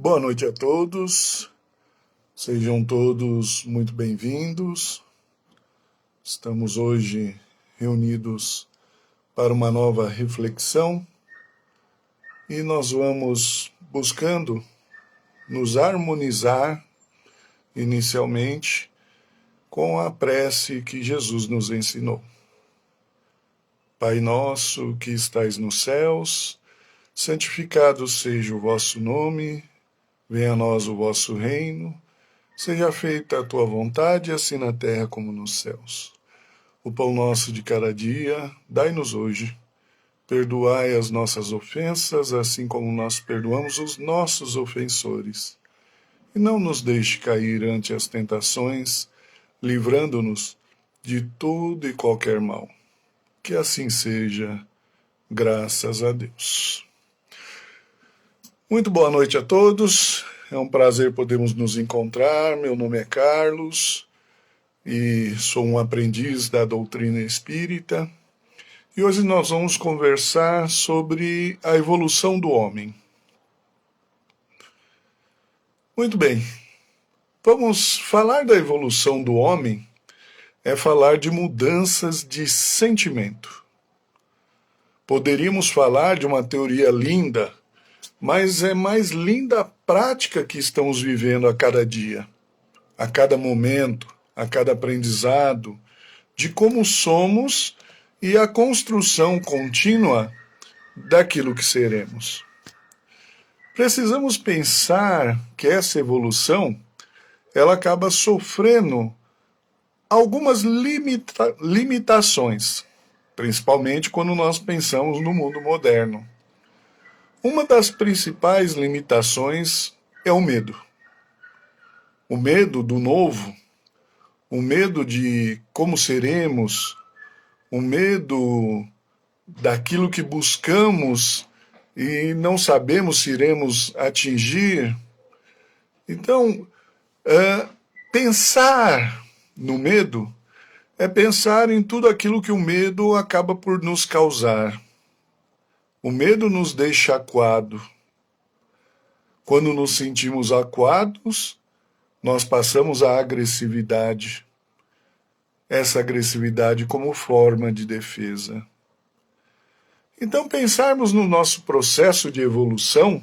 Boa noite a todos, sejam todos muito bem-vindos. Estamos hoje reunidos para uma nova reflexão e nós vamos buscando nos harmonizar inicialmente com a prece que Jesus nos ensinou. Pai nosso que estais nos céus, santificado seja o vosso nome. Venha a nós o vosso reino, seja feita a tua vontade, assim na terra como nos céus. O pão nosso de cada dia, dai-nos hoje. Perdoai as nossas ofensas, assim como nós perdoamos os nossos ofensores. E não nos deixe cair ante as tentações, livrando-nos de todo e qualquer mal. Que assim seja, graças a Deus. Muito boa noite a todos, é um prazer podermos nos encontrar. Meu nome é Carlos e sou um aprendiz da doutrina espírita. E hoje nós vamos conversar sobre a evolução do homem. Muito bem, vamos falar da evolução do homem, é falar de mudanças de sentimento. Poderíamos falar de uma teoria linda, mas é mais linda a prática que estamos vivendo a cada dia, a cada momento, a cada aprendizado, de como somos e a construção contínua daquilo que seremos. Precisamos pensar que essa evolução, ela acaba sofrendo algumas limitações, principalmente quando nós pensamos no mundo moderno. Uma das principais limitações é o medo. O medo do novo, o medo de como seremos, o medo daquilo que buscamos e não sabemos se iremos atingir. Então, pensar no medo é pensar em tudo aquilo que o medo acaba por nos causar. O medo nos deixa acuado. Quando nos sentimos acuados, nós passamos à agressividade. Essa agressividade como forma de defesa. Então, pensarmos no nosso processo de evolução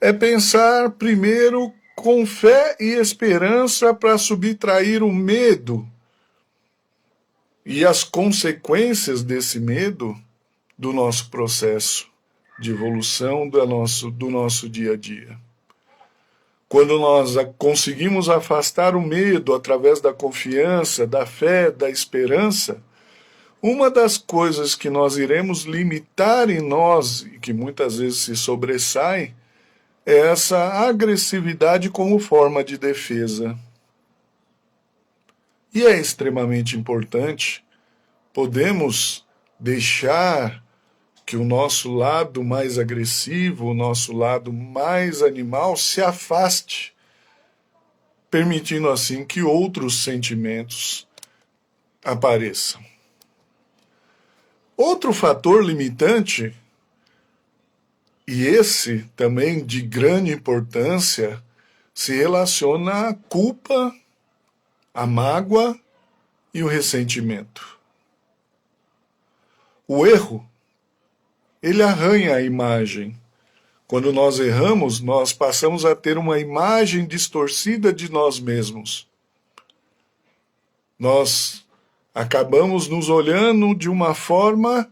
é pensar primeiro com fé e esperança para subtrair o medo e as consequências desse medo do nosso processo de evolução do nosso dia a dia. Quando nós conseguimos afastar o medo através da confiança, da fé, da esperança, uma das coisas que nós iremos limitar em nós, e que muitas vezes se sobressai, é essa agressividade como forma de defesa. E é extremamente importante podemos deixar que o nosso lado mais agressivo, o nosso lado mais animal se afaste, permitindo assim que outros sentimentos apareçam. Outro fator limitante, e esse também de grande importância, se relaciona à culpa, à mágoa e o ressentimento. O erro, ele arranha a imagem. Quando nós erramos, nós passamos a ter uma imagem distorcida de nós mesmos. Nós acabamos nos olhando de uma forma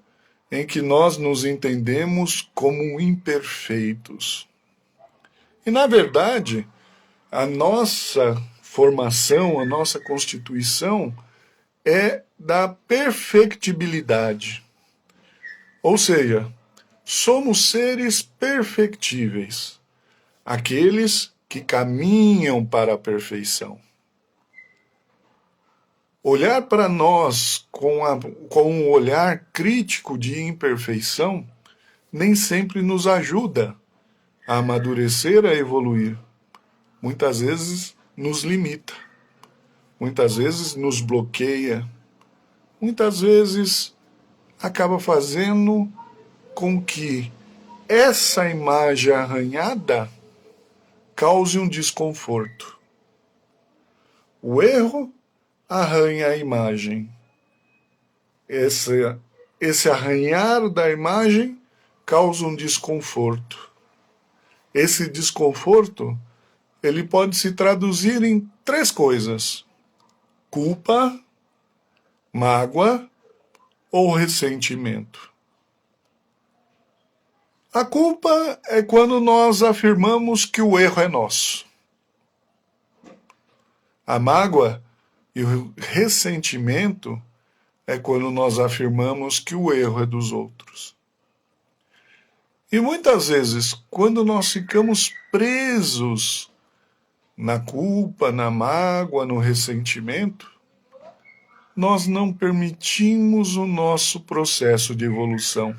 em que nós nos entendemos como imperfeitos. E, na verdade, a nossa formação, a nossa constituição é da perfectibilidade. Ou seja, somos seres perfectíveis, aqueles que caminham para a perfeição. Olhar para nós com um olhar crítico de imperfeição nem sempre nos ajuda a amadurecer, a evoluir. Muitas vezes nos limita, muitas vezes nos bloqueia, muitas vezes acaba fazendo com que essa imagem arranhada cause um desconforto. O erro arranha a imagem. Esse arranhar da imagem causa um desconforto. Esse desconforto, ele pode se traduzir em 3 coisas: culpa, mágoa ou ressentimento. A culpa é quando nós afirmamos que o erro é nosso. A mágoa e o ressentimento é quando nós afirmamos que o erro é dos outros. E muitas vezes, quando nós ficamos presos na culpa, na mágoa, no ressentimento, nós não permitimos o nosso processo de evolução.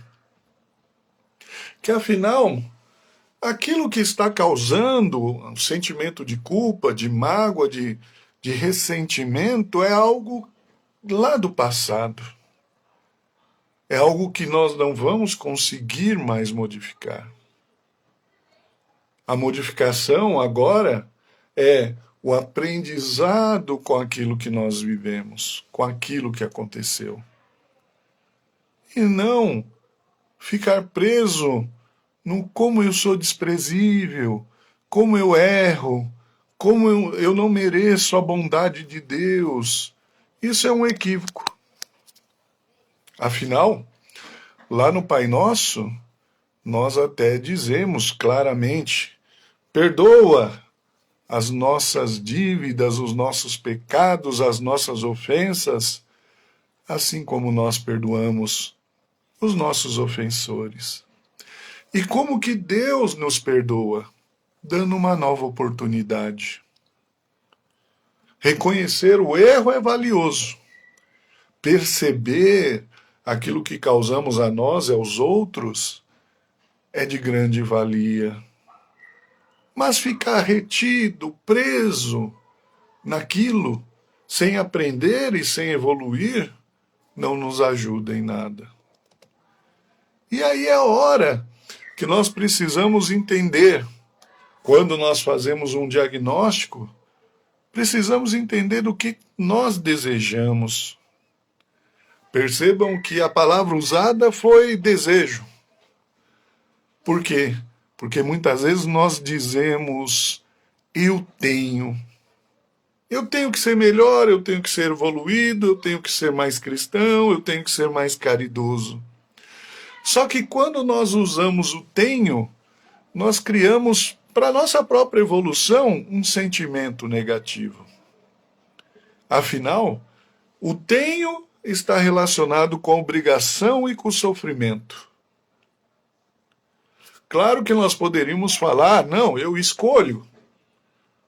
Que afinal, aquilo que está causando um sentimento de culpa, de mágoa, de ressentimento é algo lá do passado. É algo que nós não vamos conseguir mais modificar. A modificação agora é o aprendizado com aquilo que nós vivemos, com aquilo que aconteceu. E não ficar preso no como eu sou desprezível, como eu erro, como eu não mereço a bondade de Deus. Isso é um equívoco. Afinal, lá no Pai Nosso, nós até dizemos claramente: perdoa as nossas dívidas, os nossos pecados, as nossas ofensas, assim como nós perdoamos os nossos ofensores. E como que Deus nos perdoa? Dando uma nova oportunidade. Reconhecer o erro é valioso. Perceber aquilo que causamos a nós e aos outros é de grande valia. Mas ficar retido, preso naquilo, sem aprender e sem evoluir, não nos ajuda em nada. E aí é a hora que nós precisamos entender, quando nós fazemos um diagnóstico, precisamos entender do que nós desejamos. Percebam que a palavra usada foi desejo. Por quê? Porque muitas vezes nós dizemos: eu tenho. Eu tenho que ser melhor, eu tenho que ser evoluído, eu tenho que ser mais cristão, eu tenho que ser mais caridoso. Só que quando nós usamos o tenho, nós criamos, para a nossa própria evolução, um sentimento negativo. Afinal, o tenho está relacionado com a obrigação e com o sofrimento. Claro que nós poderíamos falar: não, eu escolho.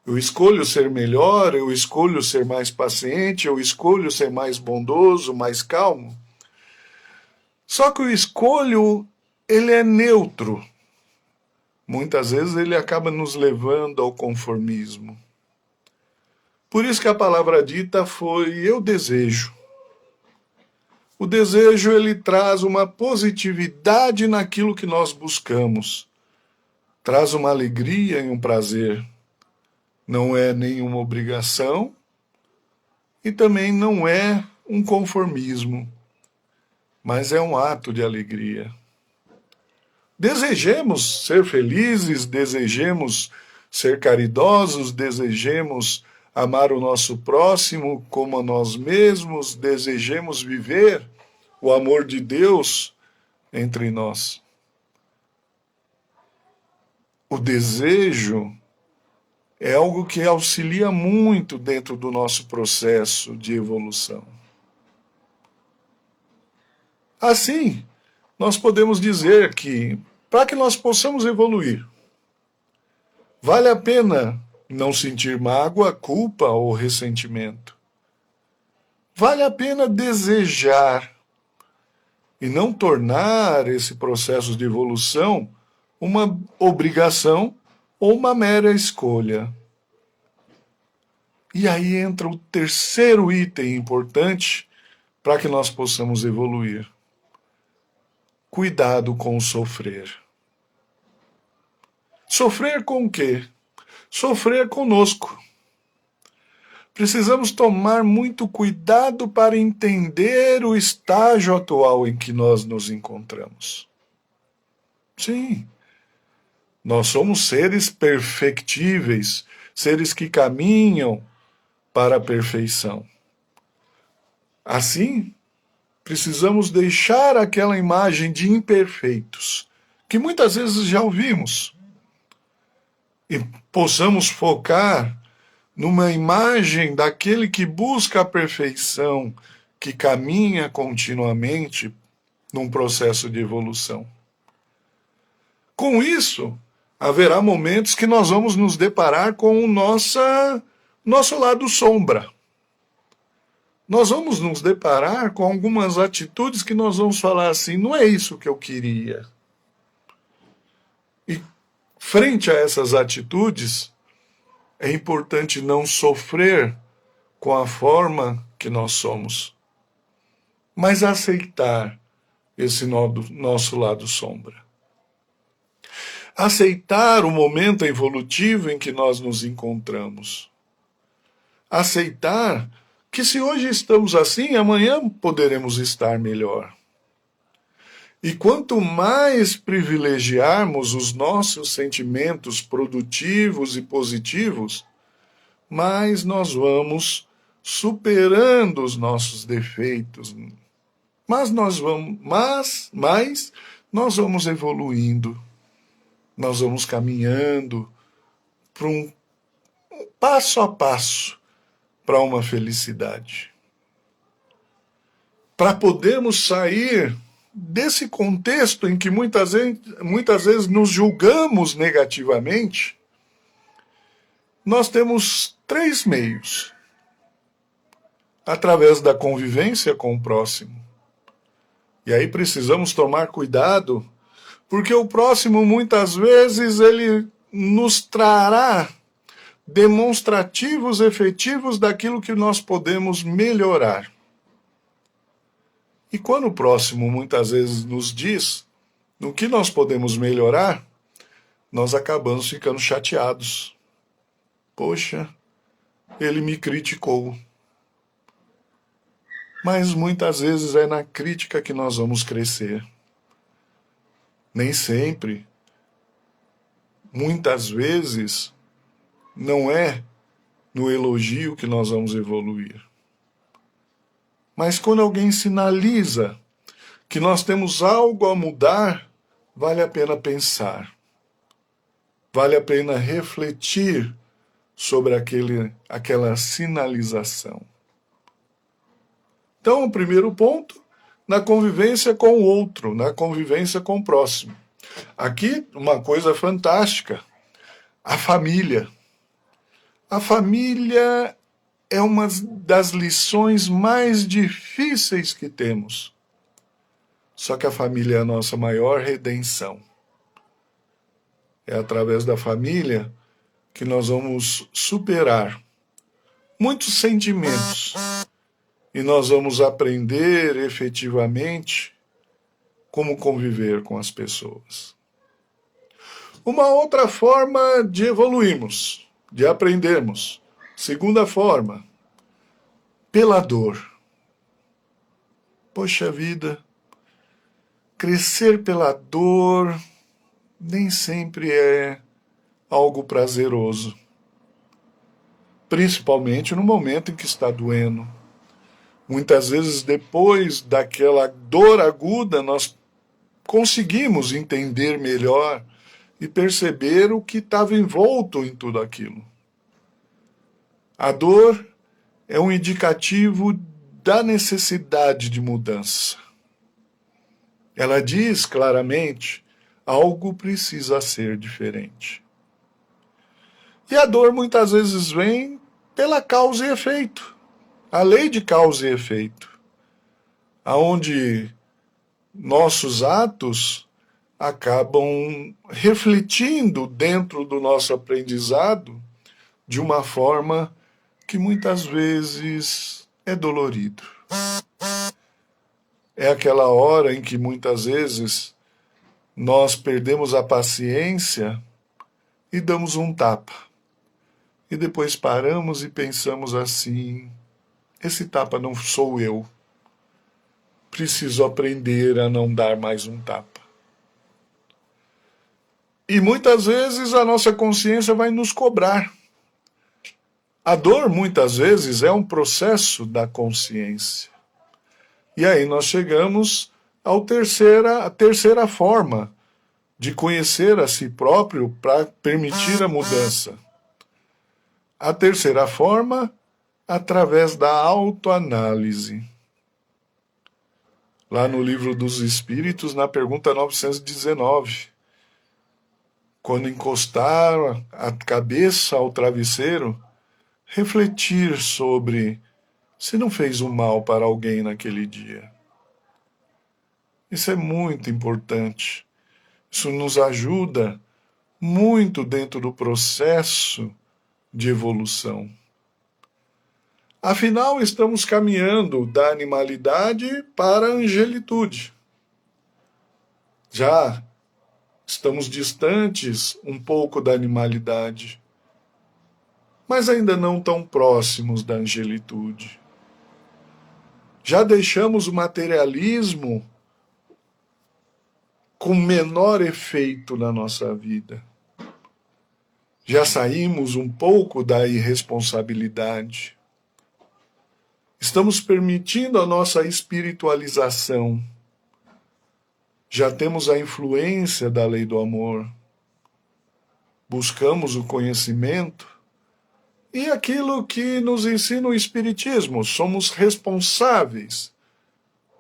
Eu escolho ser melhor, eu escolho ser mais paciente, eu escolho ser mais bondoso, mais calmo. Só que o escolho, ele é neutro. Muitas vezes ele acaba nos levando ao conformismo. Por isso que a palavra dita foi: eu desejo. O desejo, ele traz uma positividade naquilo que nós buscamos. Traz uma alegria e um prazer. Não é nenhuma obrigação e também não é um conformismo, mas é um ato de alegria. Desejemos ser felizes, desejemos ser caridosos, desejemos amar o nosso próximo como a nós mesmos, desejemos viver o amor de Deus entre nós. O desejo é algo que auxilia muito dentro do nosso processo de evolução. Assim, nós podemos dizer que, para que nós possamos evoluir, vale a pena não sentir mágoa, culpa ou ressentimento. Vale a pena desejar e não tornar esse processo de evolução uma obrigação ou uma mera escolha. E aí entra o terceiro item importante para que nós possamos evoluir. Cuidado com o sofrer. Sofrer com o quê? sofrer conosco. Precisamos tomar muito cuidado para entender o estágio atual em que nós nos encontramos. Sim, nós somos seres perfectíveis, seres que caminham para a perfeição. Assim, precisamos deixar aquela imagem de imperfeitos, que muitas vezes já ouvimos, e possamos focar numa imagem daquele que busca a perfeição, que caminha continuamente num processo de evolução. Com isso, haverá momentos que nós vamos nos deparar com o nosso lado sombra. Nós vamos nos deparar com algumas atitudes que nós vamos falar assim, não é isso que eu queria. E frente a essas atitudes, é importante não sofrer com a forma que nós somos, mas aceitar esse nosso lado sombra. Aceitar o momento evolutivo em que nós nos encontramos. Aceitar que se hoje estamos assim, amanhã poderemos estar melhor. E quanto mais privilegiarmos os nossos sentimentos produtivos e positivos, mais nós vamos superando os nossos defeitos. Mais nós vamos evoluindo. Nós vamos caminhando para um passo a passo para uma felicidade. Para podermos sair desse contexto em que muitas vezes nos julgamos negativamente, nós temos 3 meios. Através da convivência com o próximo. E aí precisamos tomar cuidado, porque o próximo muitas vezes ele nos trará demonstrativos efetivos daquilo que nós podemos melhorar. E quando o próximo muitas vezes nos diz no que nós podemos melhorar, nós acabamos ficando chateados. Poxa, ele me criticou. Mas muitas vezes é na crítica que nós vamos crescer. Nem sempre. Muitas vezes não é no elogio que nós vamos evoluir. Mas quando alguém sinaliza que nós temos algo a mudar, vale a pena pensar. Vale a pena refletir sobre aquela sinalização. Então, o primeiro ponto, na convivência com o outro, na convivência com o próximo. Aqui, uma coisa fantástica, a família. A família é uma das lições mais difíceis que temos. Só que a família é a nossa maior redenção. É através da família que nós vamos superar muitos sentimentos. E nós vamos aprender efetivamente como conviver com as pessoas. Uma outra forma de evoluirmos, de aprendermos. Segunda forma, pela dor. Poxa vida, crescer pela dor nem sempre é algo prazeroso. Principalmente no momento em que está doendo. Muitas vezes, depois daquela dor aguda, nós conseguimos entender melhor e perceber o que estava envolto em tudo aquilo. A dor é um indicativo da necessidade de mudança. Ela diz claramente, algo precisa ser diferente. E a dor muitas vezes vem pela causa e efeito. A lei de causa e efeito, onde nossos atos acabam refletindo dentro do nosso aprendizado de uma forma que muitas vezes é dolorido. É aquela hora em que muitas vezes nós perdemos a paciência e damos um tapa. e depois paramos e pensamos assim: esse tapa não sou eu. Preciso aprender a não dar mais um tapa. E muitas vezes a nossa consciência vai nos cobrar. A dor, muitas vezes, é um processo da consciência. E aí nós chegamos à terceira forma de conhecer a si próprio para permitir a mudança. A terceira forma, através da autoanálise. Lá no Livro dos Espíritos, na pergunta 919, quando encostar a cabeça ao travesseiro, refletir sobre se não fez um mal para alguém naquele dia. Isso é muito importante. Isso nos ajuda muito dentro do processo de evolução. Afinal, estamos caminhando da animalidade para a angelitude. Já estamos distantes um pouco da animalidade, mas ainda não tão próximos da angelitude. Já deixamos o materialismo com menor efeito na nossa vida. Já saímos um pouco da irresponsabilidade. Estamos permitindo a nossa espiritualização. Já temos a influência da lei do amor. Buscamos o conhecimento e aquilo que nos ensina o Espiritismo. Somos responsáveis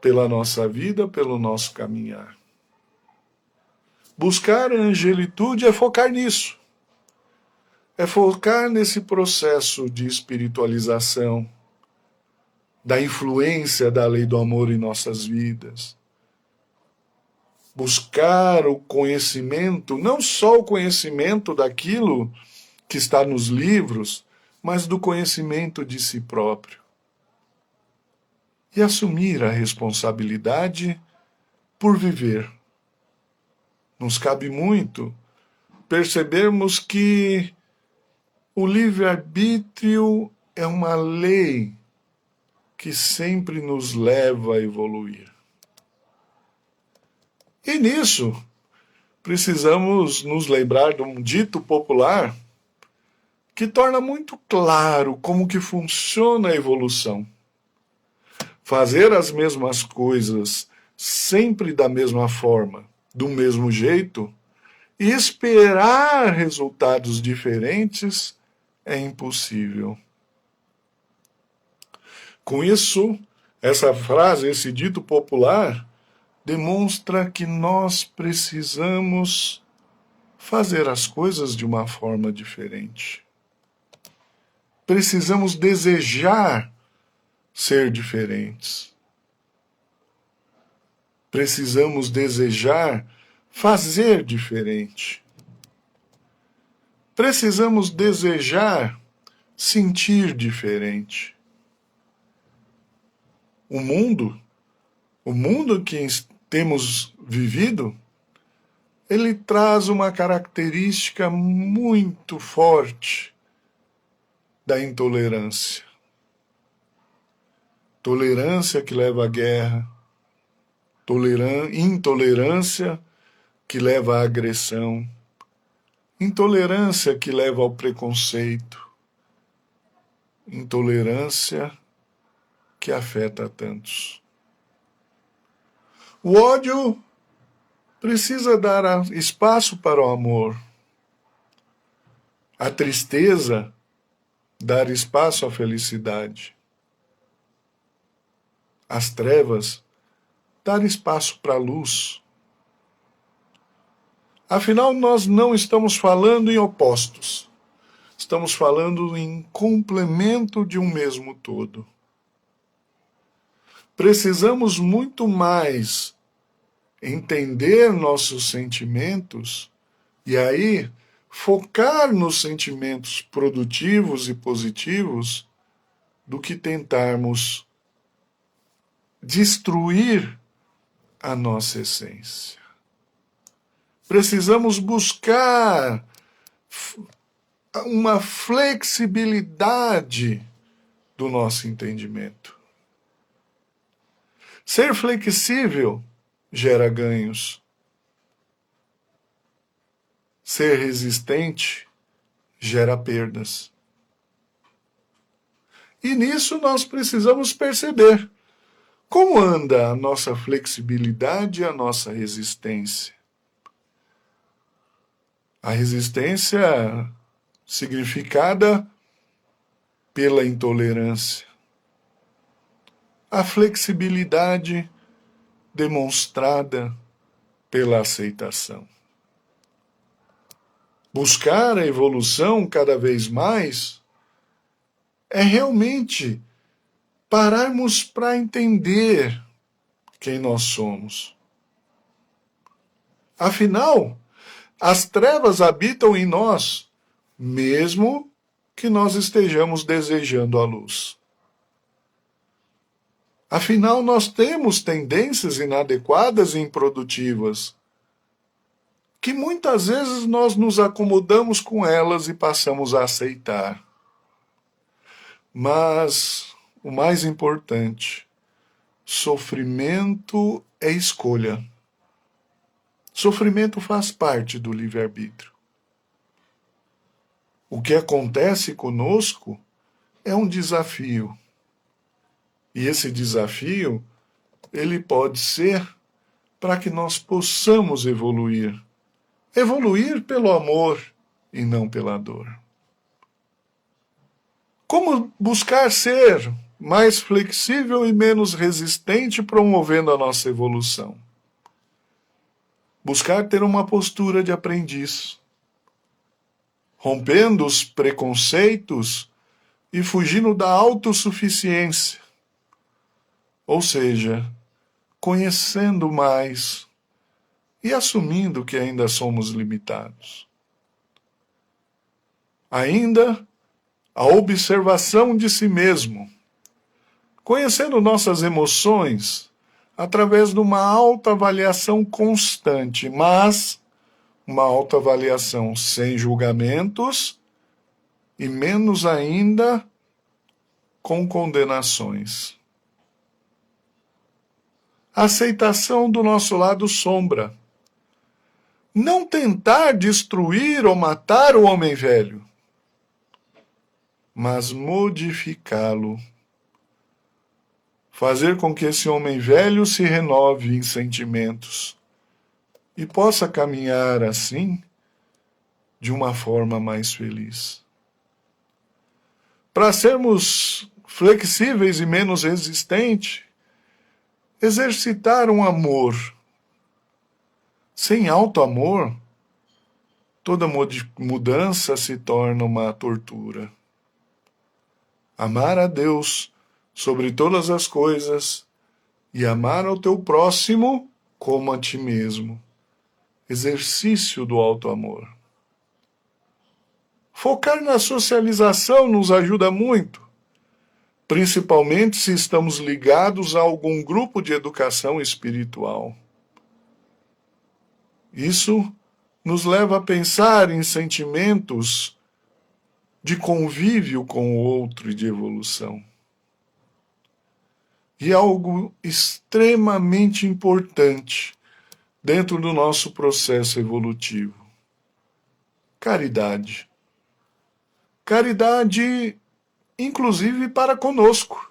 pela nossa vida, pelo nosso caminhar. Buscar a angelitude é focar nisso. É focar nesse processo de espiritualização, da influência da lei do amor em nossas vidas. Buscar o conhecimento, não só o conhecimento daquilo que está nos livros, mas do conhecimento de si próprio. E assumir a responsabilidade por viver. Nos cabe muito percebermos que o livre-arbítrio é uma lei que sempre nos leva a evoluir. E nisso, precisamos nos lembrar de um dito popular que torna muito claro como que funciona a evolução. Fazer as mesmas coisas sempre da mesma forma, do mesmo jeito, e esperar resultados diferentes é impossível. Com isso, essa frase, esse dito popular, demonstra que nós precisamos fazer as coisas de uma forma diferente. Precisamos desejar ser diferentes. Precisamos desejar fazer diferente. Precisamos desejar sentir diferente. O mundo que temos vivido, ele traz uma característica muito forte da intolerância. Tolerância que leva à guerra, intolerância que leva à agressão, intolerância que leva ao preconceito, intolerância que afeta a tantos. O ódio precisa dar espaço para o amor. A tristeza, dar espaço à felicidade. As trevas, dar espaço para a luz. Afinal, nós não estamos falando em opostos. Estamos falando em complemento de um mesmo todo. Precisamos muito mais entender nossos sentimentos e aí focar nos sentimentos produtivos e positivos do que tentarmos destruir a nossa essência. Precisamos buscar uma flexibilidade do nosso entendimento. Ser flexível gera ganhos. Ser resistente gera perdas. E nisso nós precisamos perceber como anda a nossa flexibilidade e a nossa resistência. A resistência significada pela intolerância. A flexibilidade demonstrada pela aceitação. Buscar a evolução cada vez mais é realmente pararmos para entender quem nós somos. Afinal, as trevas habitam em nós, mesmo que nós estejamos desejando a luz. Afinal, nós temos tendências inadequadas e improdutivas, que muitas vezes nós nos acomodamos com elas e passamos a aceitar. Mas o mais importante, sofrimento é escolha. Sofrimento faz parte do livre-arbítrio. O que acontece conosco é um desafio. E esse desafio, ele pode ser para que nós possamos evoluir. Evoluir pelo amor e não pela dor. Como buscar ser mais flexível e menos resistente, promovendo a nossa evolução? Buscar ter uma postura de aprendiz, rompendo os preconceitos e fugindo da autossuficiência. Ou seja, conhecendo mais e assumindo que ainda somos limitados. Ainda a observação de si mesmo, conhecendo nossas emoções através de uma autoavaliação constante, mas uma autoavaliação sem julgamentos e menos ainda com condenações. Aceitação do nosso lado sombra. Não tentar destruir ou matar o homem velho, mas modificá-lo. Fazer com que esse homem velho se renove em sentimentos e possa caminhar assim de uma forma mais feliz. Para sermos flexíveis e menos resistentes, exercitar um amor. Sem auto-amor, toda mudança se torna uma tortura. Amar a Deus sobre todas as coisas e amar ao teu próximo como a ti mesmo. Exercício do auto-amor. Focar na socialização nos ajuda muito, principalmente se estamos ligados a algum grupo de educação espiritual. Isso nos leva a pensar em sentimentos de convívio com o outro e de evolução. E algo extremamente importante dentro do nosso processo evolutivo: caridade. Caridade, inclusive para conosco.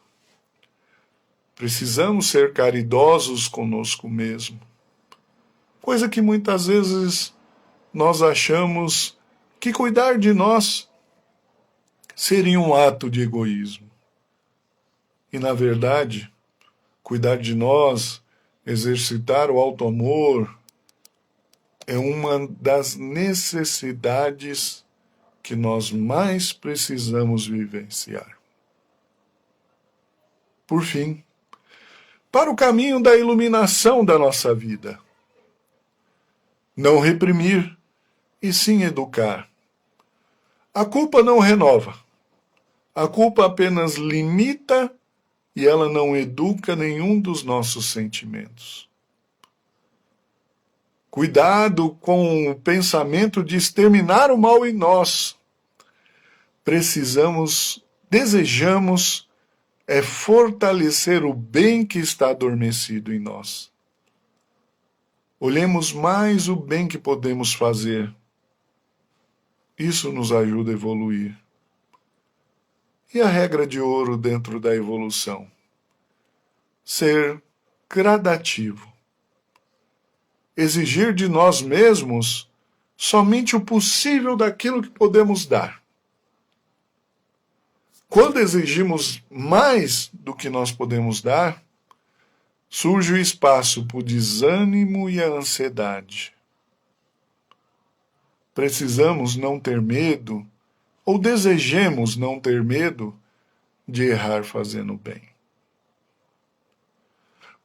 Precisamos ser caridosos conosco mesmo. Coisa que muitas vezes nós achamos que cuidar de nós seria um ato de egoísmo. E, na verdade, cuidar de nós, exercitar o auto-amor, é uma das necessidades que nós mais precisamos vivenciar. Por fim, para o caminho da iluminação da nossa vida. Não reprimir, e sim educar. A culpa não renova. A culpa apenas limita e ela não educa nenhum dos nossos sentimentos. Cuidado com o pensamento de exterminar o mal em nós, desejamos é fortalecer o bem que está adormecido em nós. Olhemos mais o bem que podemos fazer. Isso nos ajuda a evoluir. E a regra de ouro dentro da evolução? Ser gradativo. Exigir de nós mesmos somente o possível daquilo que podemos dar. Quando exigimos mais do que nós podemos dar, surge o espaço para o desânimo e a ansiedade. Precisamos não ter medo, ou desejemos não ter medo, de errar fazendo bem.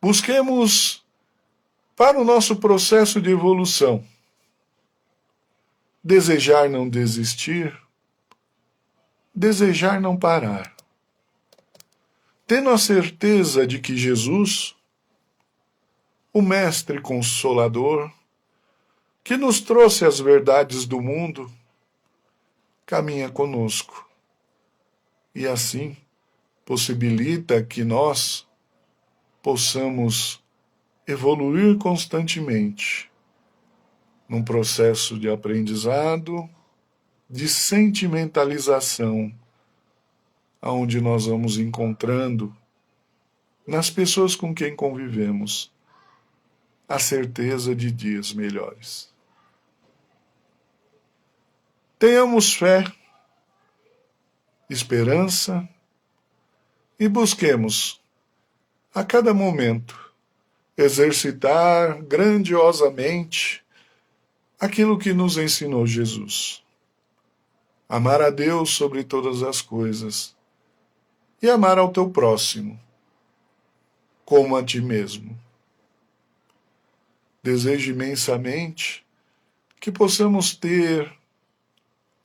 Busquemos, para o nosso processo de evolução, desejar não desistir, desejar não parar. Tendo a certeza de que Jesus, o Mestre Consolador, que nos trouxe as verdades do mundo, caminha conosco. E assim possibilita que nós possamos evoluir constantemente num processo de aprendizado, de sentimentalização, onde nós vamos encontrando nas pessoas com quem convivemos a certeza de dias melhores. Tenhamos fé, esperança e busquemos, a cada momento, exercitar grandiosamente aquilo que nos ensinou Jesus. Amar a Deus sobre todas as coisas e amar ao teu próximo, como a ti mesmo. Desejo imensamente que possamos ter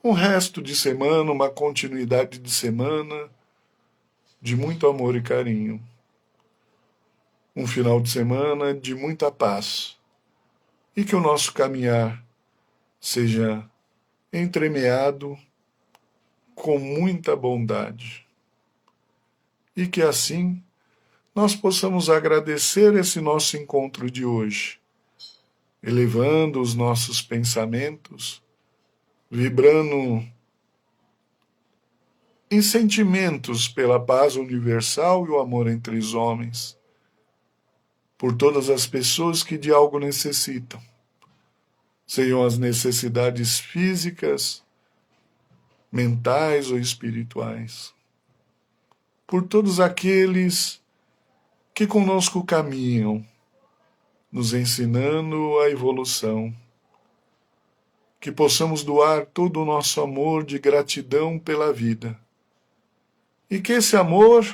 um resto de semana, uma continuidade de semana de muito amor e carinho. Um final de semana de muita paz. E que o nosso caminhar seja entremeado com muita bondade. E que assim nós possamos agradecer esse nosso encontro de hoje, elevando os nossos pensamentos, vibrando em sentimentos pela paz universal e o amor entre os homens, por todas as pessoas que de algo necessitam, sejam as necessidades físicas, mentais ou espirituais, por todos aqueles que conosco caminham, nos ensinando a evolução, que possamos doar todo o nosso amor de gratidão pela vida, e que esse amor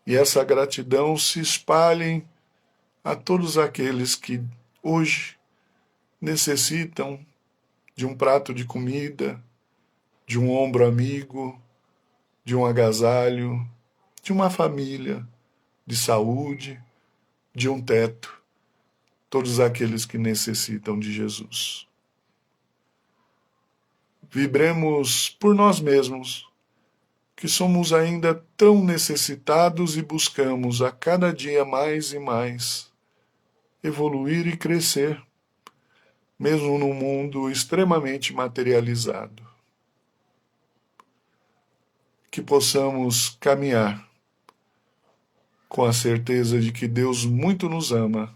e essa gratidão se espalhem a todos aqueles que hoje necessitam de um prato de comida, de um ombro amigo, de um agasalho, de uma família, de saúde, de um teto, todos aqueles que necessitam de Jesus. Vibremos por nós mesmos, que somos ainda tão necessitados e buscamos a cada dia mais e mais evoluir e crescer, mesmo num mundo extremamente materializado. Que possamos caminhar com a certeza de que Deus muito nos ama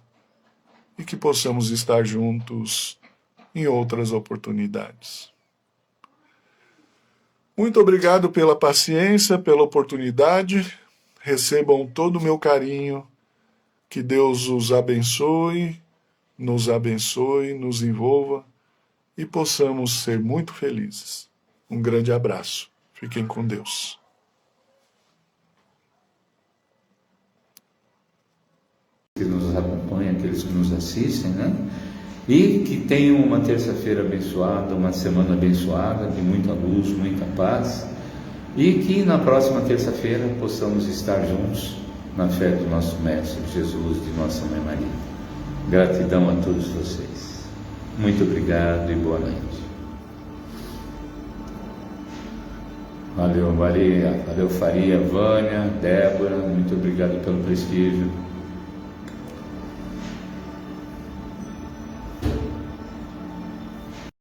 e que possamos estar juntos em outras oportunidades. Muito obrigado pela paciência, pela oportunidade. Recebam todo o meu carinho. Que Deus os abençoe, nos envolva e possamos ser muito felizes. Um grande abraço. Fiquem com Deus. Que nos acompanham, aqueles que nos assistem, né? E que tenham uma terça-feira abençoada, uma semana abençoada, de muita luz, muita paz. E que na próxima terça-feira possamos estar juntos na fé do nosso Mestre Jesus, de nossa Mãe Maria. Gratidão a todos vocês. Muito obrigado e boa noite. Valeu, Maria. Valeu, Faria, Vânia, Débora. Muito obrigado pelo prestígio.